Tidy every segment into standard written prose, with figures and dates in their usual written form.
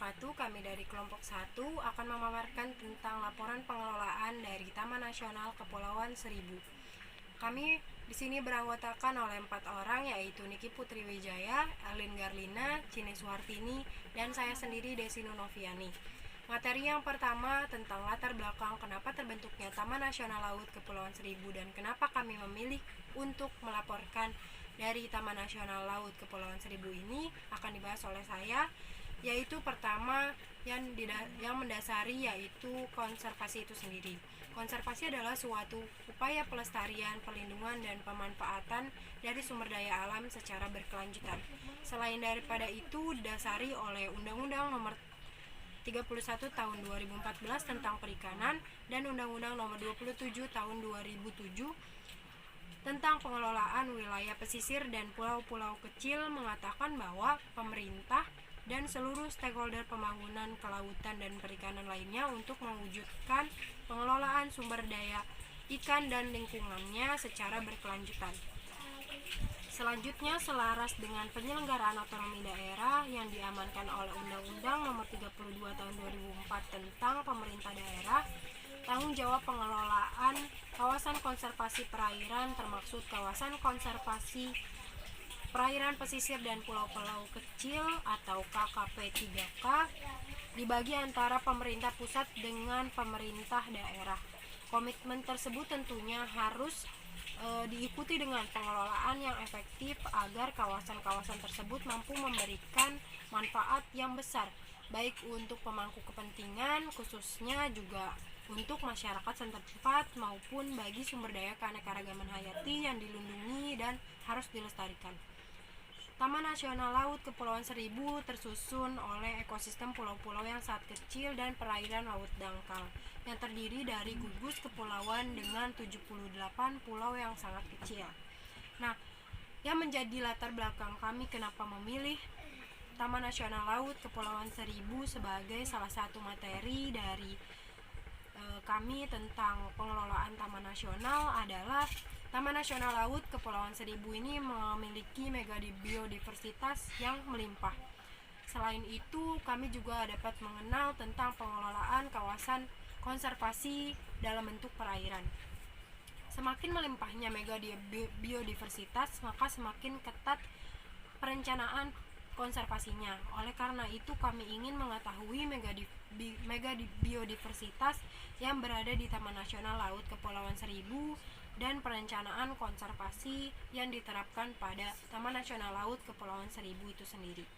wabarakatuh. Kami dari kelompok 1 akan memaparkan tentang laporan pengelolaan dari Taman Nasional Kepulauan Seribu. Kami di sini beranggotakan oleh 4 orang, yaitu Niki Putri Wijaya, Elin Garlina, Cini Suhartini, dan saya sendiri Desino Noviani. Materi yang pertama tentang latar belakang kenapa terbentuknya Taman Nasional Laut Kepulauan Seribu dan kenapa kami memilih untuk melaporkan dari Taman Nasional Laut Kepulauan Seribu ini akan dibahas oleh saya, yaitu pertama yang mendasari yaitu konservasi itu sendiri. Konservasi adalah suatu upaya pelestarian, perlindungan, dan pemanfaatan dari sumber daya alam secara berkelanjutan. Selain daripada itu, didasari oleh Undang-Undang Nomor 31 tahun 2014 tentang perikanan dan Undang-Undang Nomor 27 tahun 2007 tentang pengelolaan wilayah pesisir dan pulau-pulau kecil mengatakan bahwa pemerintah dan seluruh stakeholder pembangunan kelautan dan perikanan lainnya untuk mewujudkan pengelolaan sumber daya ikan dan lingkungannya secara berkelanjutan. Selanjutnya, selaras dengan penyelenggaraan otonomi daerah yang diamankan oleh Undang-Undang Nomor 32 Tahun 2004 tentang pemerintah daerah, tanggung jawab pengelolaan kawasan konservasi perairan termaksud kawasan konservasi perairan pesisir dan pulau-pulau kecil atau KKP 3K dibagi antara pemerintah pusat dengan pemerintah daerah. Komitmen tersebut tentunya harus diikuti dengan pengelolaan yang efektif agar kawasan-kawasan tersebut mampu memberikan manfaat yang besar baik untuk pemangku kepentingan, khususnya juga untuk masyarakat setempat maupun bagi sumber daya keanekaragaman hayati yang dilindungi dan harus dilestarikan. Taman Nasional Laut Kepulauan Seribu tersusun oleh ekosistem pulau-pulau yang sangat kecil dan perairan laut dangkal yang terdiri dari gugus kepulauan dengan 78 pulau yang sangat kecil. Nah, yang menjadi latar belakang kami kenapa memilih Taman Nasional Laut Kepulauan Seribu sebagai salah satu materi dari kami tentang pengelolaan Taman Nasional adalah Taman Nasional Laut Kepulauan Seribu ini memiliki biodiversitas yang melimpah. Selain itu, kami juga dapat mengenal tentang pengelolaan kawasan konservasi dalam bentuk perairan. Semakin melimpahnya biodiversitas, maka semakin ketat perencanaan konservasinya. Oleh karena itu, kami ingin mengetahui biodiversitas yang berada di Taman Nasional Laut Kepulauan Seribu dan perencanaan konservasi yang diterapkan pada Taman Nasional Laut Kepulauan Seribu itu sendiri.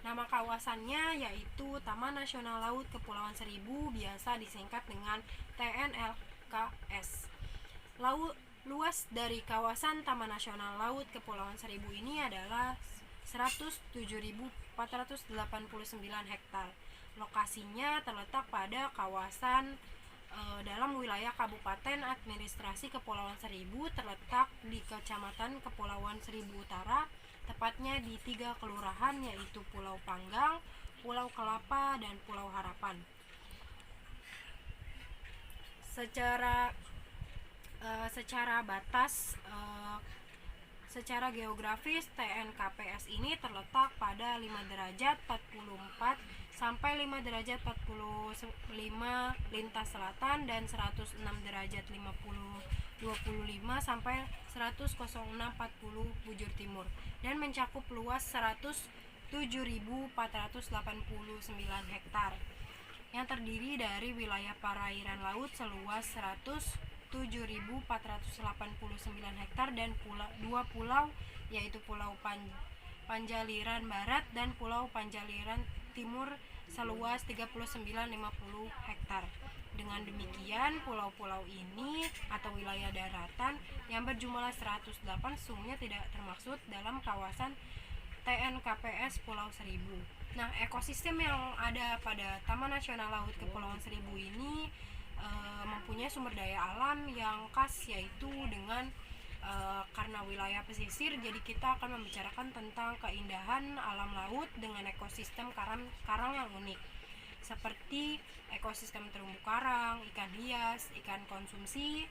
Nama kawasannya yaitu Taman Nasional Laut Kepulauan Seribu, biasa disingkat dengan TNLKS. Luas dari kawasan Taman Nasional Laut Kepulauan Seribu ini adalah 107.489 hektar. Lokasinya terletak pada kawasan dalam wilayah Kabupaten Administrasi Kepulauan Seribu, terletak di Kecamatan Kepulauan Seribu Utara, tepatnya di 3 kelurahan yaitu Pulau Panggang, Pulau Kelapa, dan Pulau Harapan. Secara batas secara geografis, TNKPS ini terletak pada 5 derajat 44 sampai 5 derajat 45 lintas selatan dan 106 derajat 25 sampai 106.40 bujur timur dan mencakup luas 107.489 hektar yang terdiri dari wilayah perairan laut seluas 107.489 hektar dan 2 pulau yaitu Pulau Panjaliran Barat dan Pulau Panjaliran Timur seluas 39.50 hektar. Dengan demikian, pulau-pulau ini atau wilayah daratan yang berjumlah 108 sesungguhnya tidak termaksud dalam kawasan TNKPS Pulau Seribu. Nah, ekosistem yang ada pada Taman Nasional Laut Kepulauan Seribu ini mempunyai sumber daya alam yang khas, yaitu dengan karena wilayah pesisir, jadi kita akan membicarakan tentang keindahan alam laut dengan ekosistem karang yang unik, seperti ekosistem terumbu karang, ikan hias, ikan konsumsi,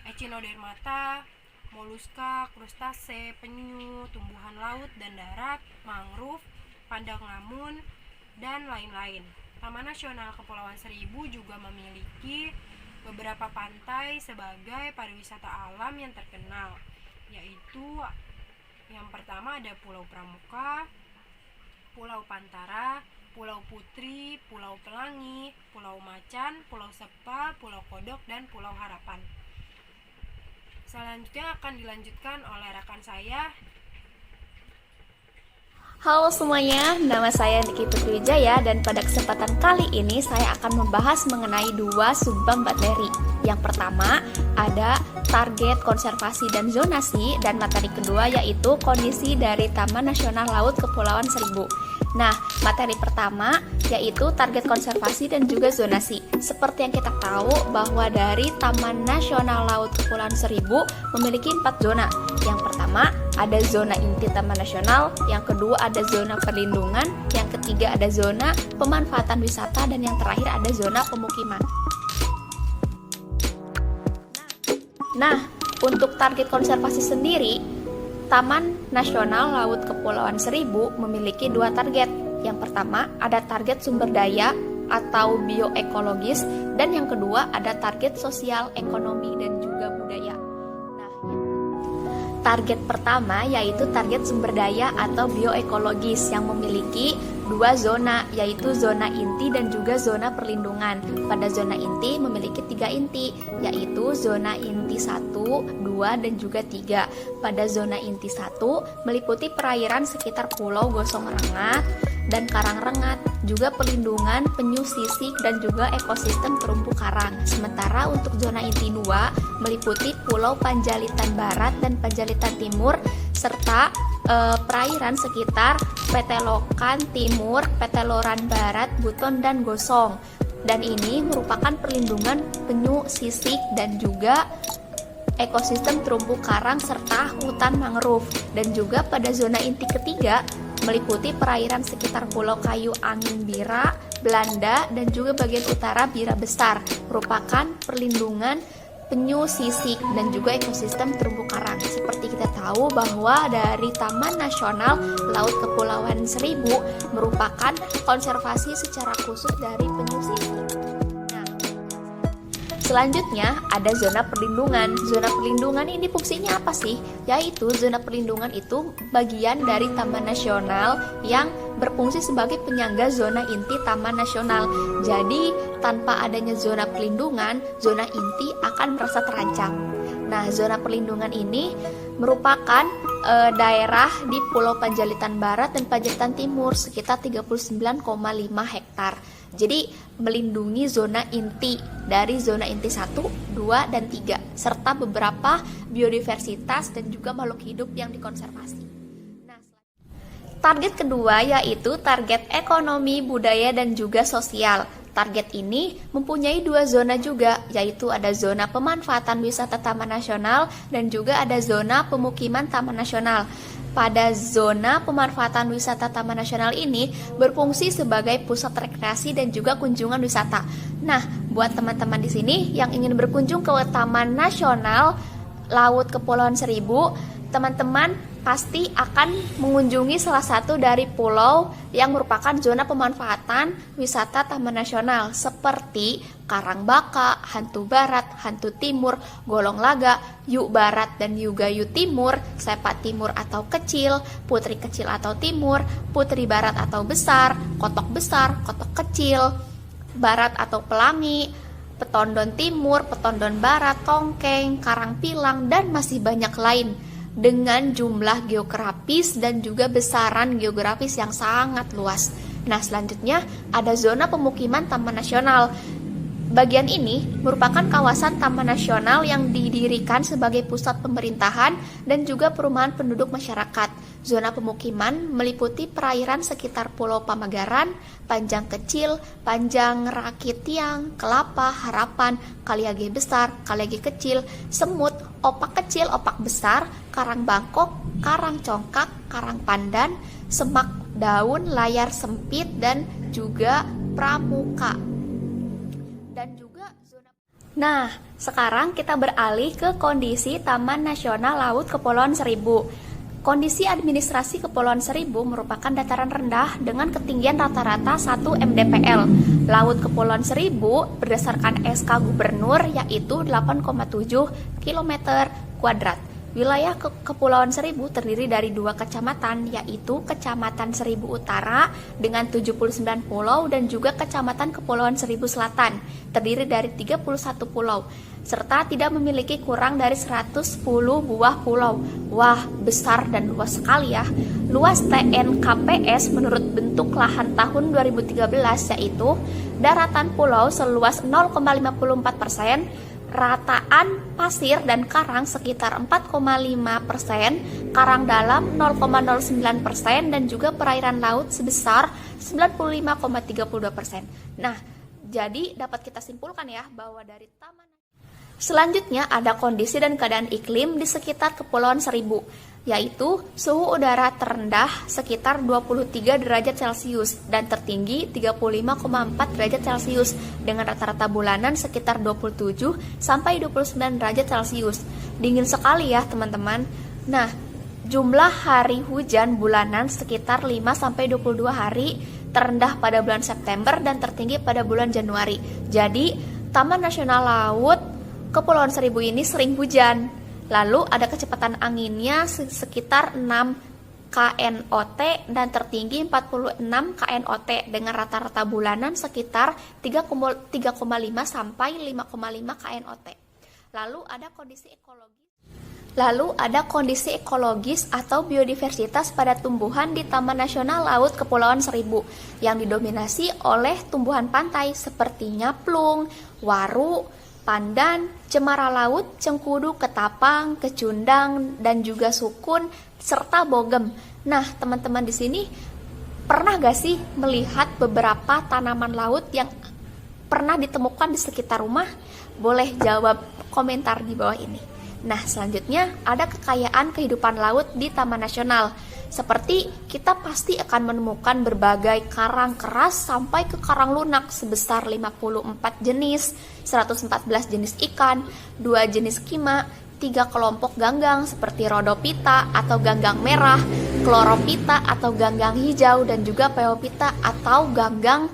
echinodermata, moluska, krustase, penyu, tumbuhan laut dan darat, mangrove, pandang lamun, dan lain-lain. Taman Nasional Kepulauan Seribu juga memiliki beberapa pantai sebagai pariwisata alam yang terkenal, yaitu yang pertama ada Pulau Pramuka, Pulau Pantara, Pulau Putri, Pulau Pelangi, Pulau Macan, Pulau Sepa, Pulau Kodok, dan Pulau Harapan. Selanjutnya akan dilanjutkan oleh rekan saya. Halo semuanya, nama saya Niki Putri Wijaya dan pada kesempatan kali ini saya akan membahas mengenai dua subbang materi. Yang pertama ada target konservasi dan zonasi, dan materi kedua yaitu kondisi dari Taman Nasional Laut Kepulauan Seribu. Nah, materi pertama yaitu target konservasi dan juga zonasi. Seperti yang kita tahu bahwa dari Taman Nasional Laut Kepulauan Seribu memiliki 4 zona. Yang pertama ada zona inti Taman Nasional, yang kedua ada zona perlindungan, yang ketiga ada zona pemanfaatan wisata, dan yang terakhir ada zona pemukiman. Nah, untuk target konservasi sendiri, Taman Nasional Laut Kepulauan Seribu memiliki 2 target. Yang pertama ada target sumber daya atau bioekologis, dan yang kedua ada target sosial, ekonomi, dan juga budaya. Nah, target pertama yaitu target sumber daya atau bioekologis yang memiliki 2 zona, yaitu zona inti dan juga zona perlindungan. Pada zona inti memiliki 3 inti, yaitu zona inti 1, 2, dan juga 3. Pada zona inti 1 meliputi perairan sekitar Pulau Gosong Rengat dan Karang Rengat, juga perlindungan penyu sisik dan juga ekosistem terumbu karang. Sementara untuk zona inti 2 meliputi Pulau Panjalitan Barat dan Panjalitan Timur serta perairan sekitar Petelokan Timur, Peteloran Barat, Buton, dan Gosong. Dan ini merupakan perlindungan penyu sisik dan juga ekosistem terumbu karang serta hutan mangrove. Dan juga pada zona inti ketiga meliputi perairan sekitar Pulau Kayu Angin Bira, Belanda, dan juga bagian utara Bira Besar, merupakan perlindungan penyu sisik dan juga ekosistem terumbu karang. Seperti kita tahu bahwa dari Taman Nasional Laut Kepulauan Seribu merupakan konservasi secara khusus dari penyu sisik. Nah, selanjutnya ada zona perlindungan. Zona perlindungan ini fungsinya apa sih? Yaitu zona perlindungan itu bagian dari Taman Nasional yang berfungsi sebagai penyangga zona inti Taman Nasional. Jadi, tanpa adanya zona perlindungan, zona inti akan merasa terancam. Nah, zona perlindungan ini merupakan daerah di Pulau Panjalitan Barat dan Panjalitan Timur sekitar 39,5 hektar. Jadi, melindungi zona inti dari zona inti 1, 2, dan 3 serta beberapa biodiversitas dan juga makhluk hidup yang dikonservasi. Target kedua yaitu target ekonomi, budaya, dan juga sosial. Target ini mempunyai 2 zona juga, yaitu ada zona pemanfaatan wisata Taman Nasional dan juga ada zona pemukiman Taman Nasional. Pada zona pemanfaatan wisata Taman Nasional ini berfungsi sebagai pusat rekreasi dan juga kunjungan wisata. Nah, buat teman-teman di sini yang ingin berkunjung ke Taman Nasional Laut Kepulauan Seribu, teman-teman pasti akan mengunjungi salah satu dari pulau yang merupakan zona pemanfaatan wisata Taman Nasional seperti Karangbaka, Hantu Barat, Hantu Timur, Golong Laga, Yuk Barat dan juga Yuk Timur, Sepat Timur atau Kecil, Putri Kecil atau Timur, Putri Barat atau Besar, Kotok Kecil, Barat atau Pelangi, Petondon Timur, Petondon Barat, Tongkeng, Karangpilang, dan masih banyak lain dengan jumlah geografis dan juga besaran geografis yang sangat luas. Nah, selanjutnya ada zona pemukiman Taman Nasional. Bagian ini merupakan kawasan Taman Nasional yang didirikan sebagai pusat pemerintahan dan juga perumahan penduduk masyarakat. Zona pemukiman meliputi perairan sekitar Pulau Pamagaran, Panjang Kecil, Panjang Rakit Tiang, Kelapa, Harapan, Kaliage Besar, Kaliage Kecil, Semut, Opak Kecil, Opak Besar, Karang Bangkok, Karang Congkak, Karang Pandan, Semak Daun, Layar Sempit, dan juga Pramuka. Dan juga zona. Nah, sekarang kita beralih ke kondisi Taman Nasional Laut Kepulauan Seribu. Kondisi administrasi Kepulauan Seribu merupakan dataran rendah dengan ketinggian rata-rata 1 mdpl. Laut Kepulauan Seribu berdasarkan SK Gubernur yaitu 8,7 km kuadrat. Wilayah Kepulauan Seribu terdiri dari 2 kecamatan, yaitu Kecamatan Seribu Utara dengan 79 pulau dan juga Kecamatan Kepulauan Seribu Selatan, terdiri dari 31 pulau, serta tidak memiliki kurang dari 110 buah pulau. Wah, besar dan luas sekali ya. Luas TNKPS menurut bentuk lahan tahun 2013 yaitu daratan pulau seluas 0,54%, rataan pasir dan karang sekitar 4,5%, karang dalam 0,09%, dan juga perairan laut sebesar 95,32%. Nah, jadi dapat kita simpulkan ya bahwa dari taman. Selanjutnya ada kondisi dan keadaan iklim di sekitar Kepulauan Seribu, yaitu suhu udara terendah sekitar 23 derajat Celcius dan tertinggi 35,4 derajat Celcius dengan rata-rata bulanan sekitar 27 sampai 29 derajat Celcius. Dingin sekali ya teman-teman. Nah, jumlah hari hujan bulanan sekitar 5 sampai 22 hari, terendah pada bulan September dan tertinggi pada bulan Januari. Jadi, Taman Nasional Laut Kepulauan Seribu ini sering hujan. Lalu ada kecepatan anginnya sekitar 6 knot dan tertinggi 46 knot dengan rata-rata bulanan sekitar 3,5 sampai 5,5 knot. Lalu ada kondisi ekologis atau biodiversitas pada tumbuhan di Taman Nasional Laut Kepulauan Seribu yang didominasi oleh tumbuhan pantai seperti nyaplung, waru, pandan, cemara laut, cengkudu, ketapang, kecundang, dan juga sukun, serta bogem. Nah, teman-teman di sini pernah gak sih melihat beberapa tanaman laut yang pernah ditemukan di sekitar rumah? Boleh jawab komentar di bawah ini. Nah, selanjutnya ada kekayaan kehidupan laut di Taman Nasional. Seperti kita pasti akan menemukan berbagai karang keras sampai ke karang lunak sebesar 54 jenis, 114 jenis ikan, 2 jenis kima, 3 kelompok ganggang seperti rhodophyta atau ganggang merah, chlorophyta atau ganggang hijau, dan juga phaeophyta atau ganggang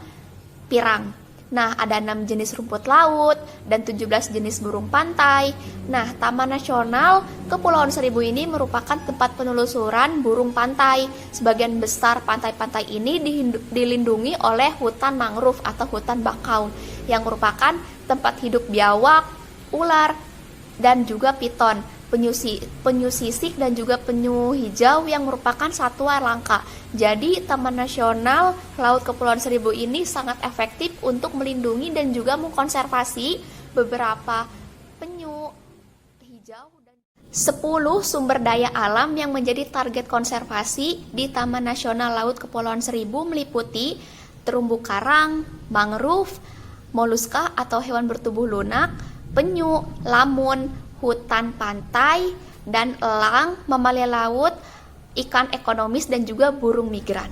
pirang. Nah, ada 6 jenis rumput laut dan 17 jenis burung pantai. Nah, Taman Nasional Kepulauan Seribu ini merupakan tempat penelusuran burung pantai. Sebagian besar pantai-pantai ini dilindungi oleh hutan mangrove atau hutan bakau yang merupakan tempat hidup biawak, ular, dan juga piton, penyu sisik, dan juga penyu hijau yang merupakan satwa langka. Jadi Taman Nasional Laut Kepulauan Seribu ini sangat efektif untuk melindungi dan juga mengkonservasi beberapa penyu hijau. 10 sumber daya alam yang menjadi target konservasi di Taman Nasional Laut Kepulauan Seribu meliputi terumbu karang, mangrove, moluska atau hewan bertubuh lunak, penyu, lamun, hutan pantai, dan elang, mamalia laut, ikan ekonomis, dan juga burung migran.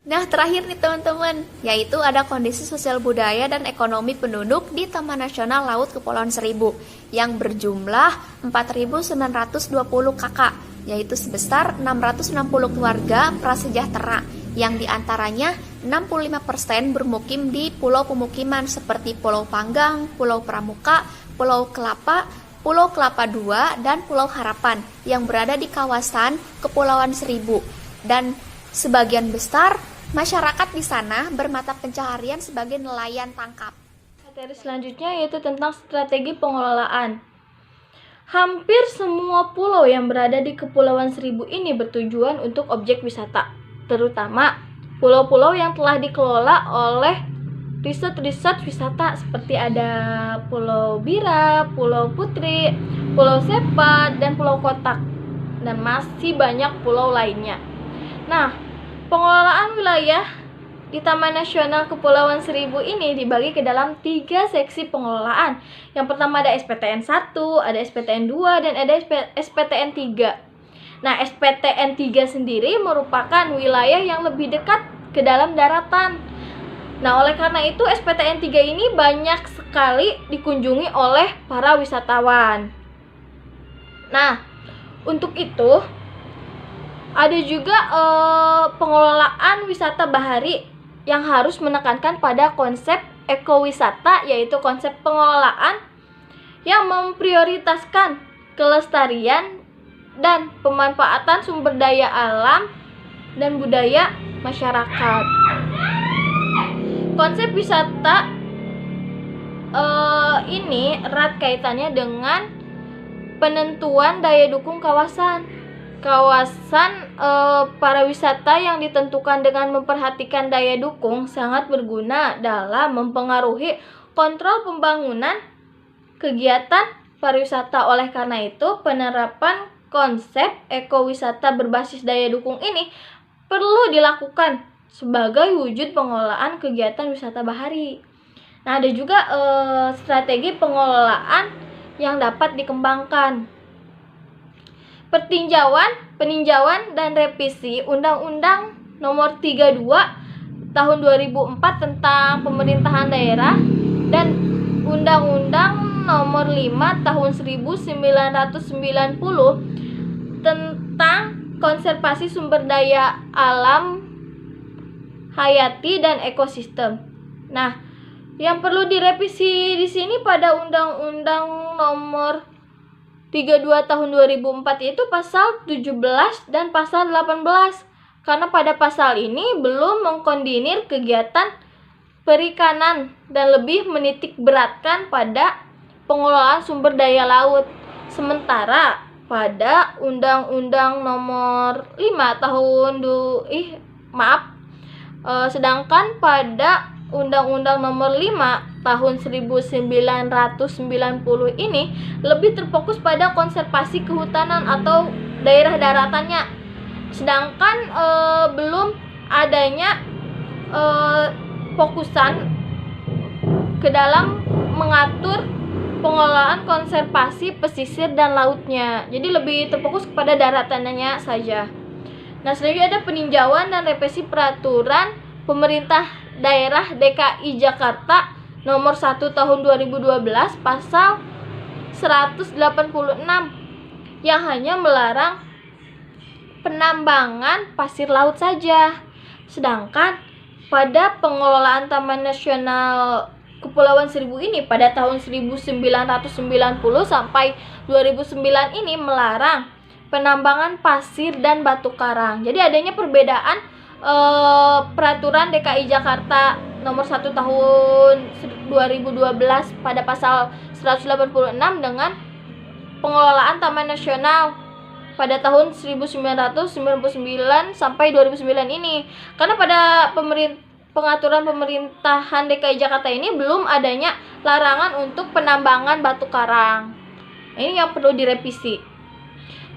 Nah, terakhir nih teman-teman, yaitu ada kondisi sosial budaya dan ekonomi penduduk di Taman Nasional Laut Kepulauan Seribu yang berjumlah 4.920 kakak, yaitu sebesar 660 keluarga prasejahtera, yang diantaranya 65% bermukim di pulau pemukiman seperti Pulau Panggang, Pulau Pramuka, Pulau Kelapa, Pulau Kelapa II, dan Pulau Harapan yang berada di kawasan Kepulauan Seribu. Dan sebagian besar masyarakat di sana bermata pencaharian sebagai nelayan tangkap. Materi selanjutnya yaitu tentang strategi pengelolaan. Hampir semua pulau yang berada di Kepulauan Seribu ini bertujuan untuk objek wisata, terutama pulau-pulau yang telah dikelola oleh riset wisata seperti ada Pulau Bira, Pulau Putri, Pulau Sepat, dan Pulau Kotak, dan masih banyak pulau lainnya. Nah, pengelolaan wilayah di Taman Nasional Kepulauan Seribu ini dibagi ke dalam 3 seksi pengelolaan. Yang pertama ada SPTN 1, ada SPTN 2, dan ada SPTN 3. Nah, SPTN 3 sendiri merupakan wilayah yang lebih dekat ke dalam daratan. Nah, oleh karena itu SPTN 3 ini banyak sekali dikunjungi oleh para wisatawan. Nah, untuk itu Ada juga pengelolaan wisata bahari yang harus menekankan pada konsep ekowisata, yaitu konsep pengelolaan yang memprioritaskan kelestarian dan pemanfaatan sumber daya alam dan budaya masyarakat. Konsep wisata ini erat kaitannya dengan penentuan daya dukung kawasan. Kawasan pariwisata yang ditentukan dengan memperhatikan daya dukung sangat berguna dalam mempengaruhi kontrol pembangunan kegiatan pariwisata. Oleh karena itu, penerapan konsep ekowisata berbasis daya dukung ini perlu dilakukan sebagai wujud pengelolaan kegiatan wisata bahari. Nah, ada juga strategi pengelolaan yang dapat dikembangkan. Peninjauan dan revisi Undang-Undang Nomor 32 Tahun 2004 tentang Pemerintahan Daerah dan Undang-Undang Nomor 5 Tahun 1990 tentang konservasi sumber daya alam hayati dan ekosistem. Nah, yang perlu direvisi di sini pada Undang-Undang Nomor 32 tahun 2004 itu pasal 17 dan pasal 18, karena pada pasal ini belum mengkoordinir kegiatan perikanan dan lebih menitik beratkan pada pengelolaan sumber daya laut. Sementara pada Undang-Undang Nomor 5 tahun sedangkan pada Undang-Undang Nomor 5 Tahun 1990 ini lebih terfokus pada konservasi kehutanan atau daerah daratannya. Sedangkan belum adanya fokusan ke dalam mengatur pengelolaan konservasi pesisir dan lautnya. Jadi lebih terfokus kepada daratannya saja. Nah, selanjutnya ada peninjauan dan revisi peraturan pemerintah daerah DKI Jakarta nomor 1 tahun 2012 pasal 186 yang hanya melarang penambangan pasir laut saja. Sedangkan pada pengelolaan Taman Nasional Kepulauan Seribu ini pada tahun 1990 sampai 2009 ini melarang penambangan pasir dan batu karang. Jadi adanya perbedaan peraturan DKI Jakarta nomor 1 tahun 2012 pada pasal 186 dengan pengelolaan Taman Nasional pada tahun 1999 sampai 2009 ini. Karena pada pengaturan pemerintahan DKI Jakarta ini belum adanya larangan untuk penambangan batu karang. Ini yang perlu direvisi.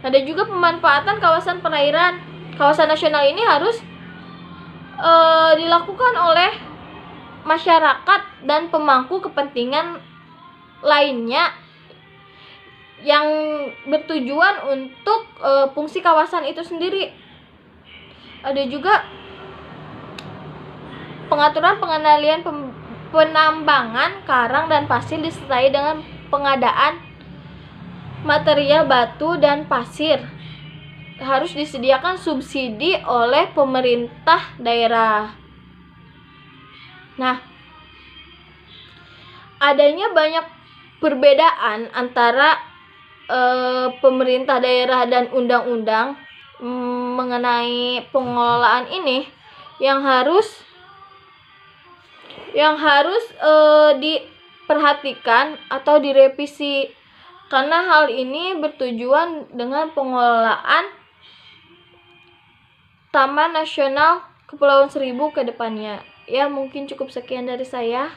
Ada juga pemanfaatan kawasan perairan. Kawasan nasional ini harus dilakukan oleh masyarakat dan pemangku kepentingan lainnya yang bertujuan untuk fungsi kawasan itu sendiri. Ada juga pengaturan pengendalian penambangan karang dan pasir disertai dengan pengadaan material batu dan pasir. Harus disediakan subsidi oleh pemerintah daerah. Nah, adanya banyak perbedaan antara pemerintah daerah dan undang-undang mengenai pengelolaan ini yang harus diperhatikan atau direvisi, karena hal ini bertujuan dengan pengelolaan Taman Nasional Kepulauan Seribu ke depannya. Ya, mungkin cukup sekian dari saya.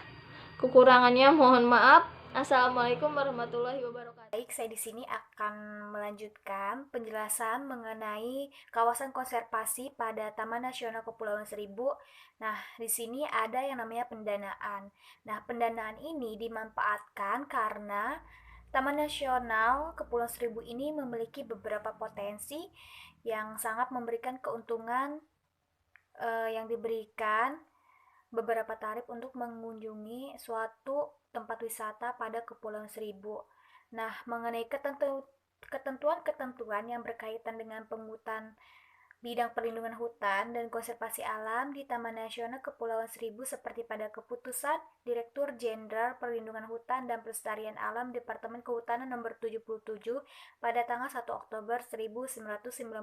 Kekurangannya mohon maaf. Assalamualaikum warahmatullahi wabarakatuh. Baik, saya di sini akan melanjutkan penjelasan mengenai kawasan konservasi pada Taman Nasional Kepulauan Seribu. Nah, di sini ada yang namanya pendanaan. Nah, pendanaan ini dimanfaatkan karena Taman Nasional Kepulauan Seribu ini memiliki beberapa potensi yang sangat memberikan keuntungan yang diberikan beberapa tarif untuk mengunjungi suatu tempat wisata pada Kepulauan Seribu. Nah, mengenai ketentuan-ketentuan yang berkaitan dengan pungutan bidang perlindungan hutan dan konservasi alam di Taman Nasional Kepulauan Seribu seperti pada keputusan Direktur Jenderal Perlindungan Hutan dan Pelestarian Alam Departemen Kehutanan Nomor 77 pada tanggal 1 Oktober 1992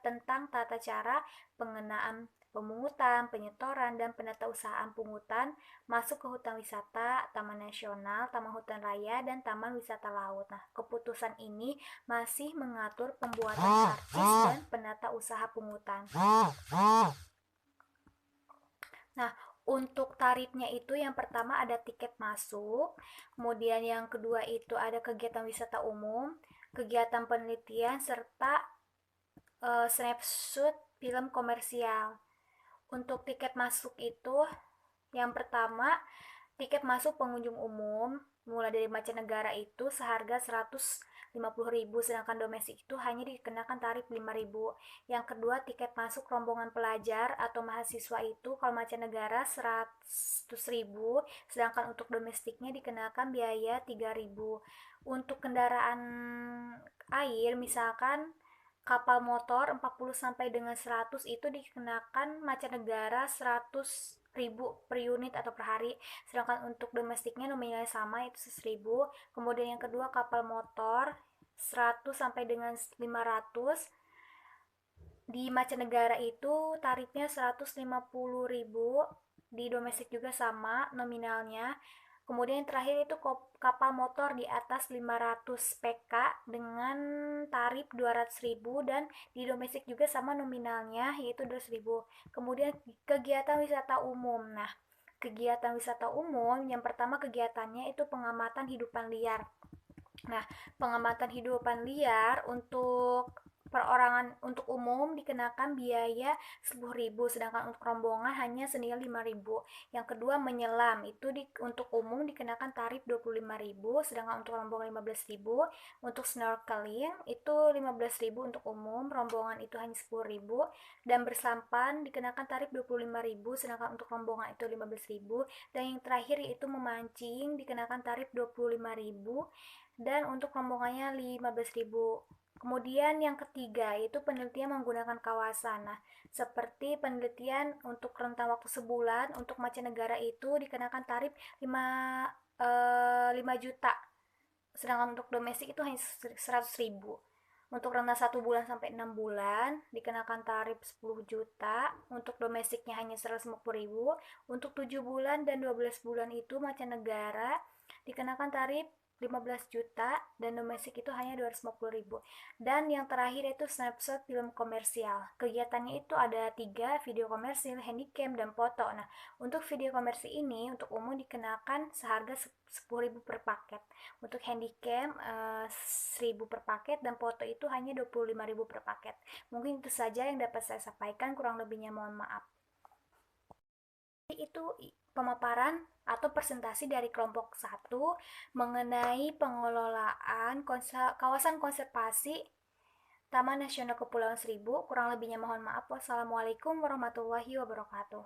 tentang tata cara pengenaan pemungutan, penyetoran, dan penatausahaan pungutan masuk ke hutan wisata, taman nasional, taman hutan raya, dan taman wisata laut. Nah, keputusan ini masih mengatur pembuatan karcis dan penata usaha pungutan. Nah, untuk tarifnya itu yang pertama ada tiket masuk, kemudian yang kedua itu ada kegiatan wisata umum, kegiatan penelitian, serta snapshot film komersial. Untuk tiket masuk itu yang pertama, tiket masuk pengunjung umum mulai dari mancanegara itu seharga 150.000, sedangkan domestik itu hanya dikenakan tarif 5.000. Yang kedua, tiket masuk rombongan pelajar atau mahasiswa itu kalau mancanegara 100.000, sedangkan untuk domestiknya dikenakan biaya 3.000. Untuk kendaraan air misalkan kapal motor 40 sampai dengan 100 itu dikenakan mancanegara 100.000 per unit atau per hari, sedangkan untuk domestiknya nominalnya sama yaitu 1.000. Kemudian yang kedua, kapal motor 100 sampai dengan 500 di mancanegara itu tarifnya 150.000, di domestik juga sama nominalnya. Kemudian yang terakhir itu kapal motor di atas 500 PK dengan tarif 200.000 dan di domestik juga sama nominalnya yaitu 200.000. Kemudian kegiatan wisata umum. Nah, kegiatan wisata umum yang pertama kegiatannya itu pengamatan hidupan liar. Nah, pengamatan hidupan liar untuk perorangan untuk umum dikenakan biaya 10.000, sedangkan untuk rombongan hanya senilai 5.000. Yang kedua, menyelam itu untuk umum dikenakan tarif 25.000, sedangkan untuk rombongan 15.000. Untuk snorkeling itu 15.000 untuk umum, rombongan itu hanya 10.000, dan bersampan dikenakan tarif 25.000, sedangkan untuk rombongan itu 15.000. Dan yang terakhir yaitu memancing dikenakan tarif 25.000 dan untuk rombongannya 15.000. Kemudian yang ketiga yaitu penelitian menggunakan kawasan. Nah, seperti penelitian untuk rentang waktu sebulan untuk mancanegara itu dikenakan tarif 5 juta. Sedangkan untuk domestik itu hanya 100.000. Untuk rentang 1 bulan sampai 6 bulan dikenakan tarif 10 juta. Untuk domestiknya hanya 150.000. Untuk 7 bulan dan 12 bulan itu mancanegara dikenakan tarif 15 juta dan domestik itu hanya 250.000. Dan yang terakhir itu snapshot film komersial. Kegiatannya itu ada 3, video komersil, handycam, dan foto. Nah, untuk video komersil ini untuk umum dikenakan seharga 10.000 per paket. Untuk handycam 1.000 per paket dan foto itu hanya 25.000 per paket. Mungkin itu saja yang dapat saya sampaikan, kurang lebihnya mohon maaf. Itu pemaparan atau presentasi dari kelompok 1 mengenai pengelolaan kawasan konservasi Taman Nasional Kepulauan Seribu. Kurang lebihnya mohon maaf. Wassalamualaikum warahmatullahi wabarakatuh.